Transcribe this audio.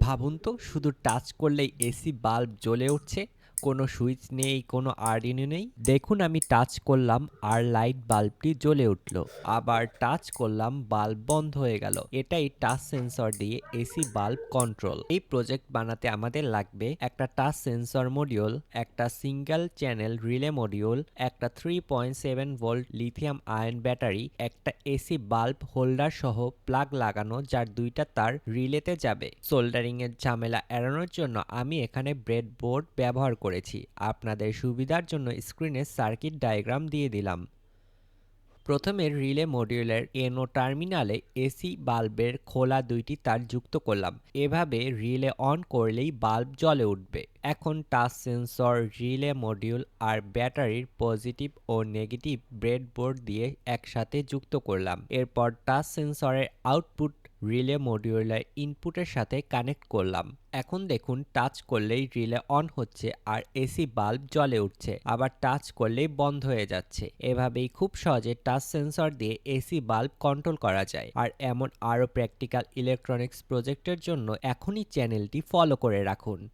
ভাবুন তো শুধু টাচ করলেই এসি বাল্ব জ্বলে উঠছে। কোনো সুইচ নেই, কোনো আর্ডিনো নেই। দেখুন আমি টাচ করলাম আর লাইট বাল্বটি জ্বলে উঠল। আবার টাচ করলাম বাল্ব বন্ধ হয়ে গেল। এটাই টাচ সেন্সর দিয়ে এসি বাল্ব কন্ট্রোল। এই প্রজেক্ট বানাতে আমাদের লাগবে একটা টাচ সেন্সর মডিউল, একটা সিঙ্গেল চ্যানেল রিলে মডিউল, একটা 3.7 ভোল্ট লিথিয়াম আয়ন ব্যাটারি, একটা এসি বাল্ব হোল্ডার সহ প্লাগ লাগানো যার দুইটা তার রিলেতে যাবে। সোল্ডারিং এর ঝামেলা এড়ানোর জন্য আমি এখানে ব্রেডবোর্ড ব্যবহার করেছি। আপনাদের সুবিধার জন্য স্ক্রিনে সার্কিট ডায়াগ্রাম দিয়ে দিলাম। প্রথমে রিলে মডিউলের এনো টার্মিনালে এসি বাল্বের খোলা দুইটি তার যুক্ত করলাম। এভাবে রিলে অন করলেই বাল্ব জ্বলে উঠবে। এখন টাচ সেন্সর, রিলে মডিউল আর ব্যাটারির পজিটিভ ও নেগেটিভ ব্রেডবোর্ড দিয়ে একসাথে যুক্ত করলাম। এরপর টাচ সেন্সরের আউটপুট রিলে মডিউলের ইনপুটের সাথে কানেক্ট করলাম। এখন দেখুন টাচ করলেই রিলে অন হচ্ছে আর এসি বাল্ব জ্বলে উঠছে, আবার টাচ করলেই বন্ধ হয়ে যাচ্ছে। এভাবেই খুব সহজে টাচ সেন্সর দিয়ে এসি বাল্ব কন্ট্রোল করা যায়। আর এমন আরও প্র্যাকটিক্যাল ইলেকট্রনিক্স প্রজেক্টের জন্য এখনই চ্যানেলটি ফলো করে রাখুন।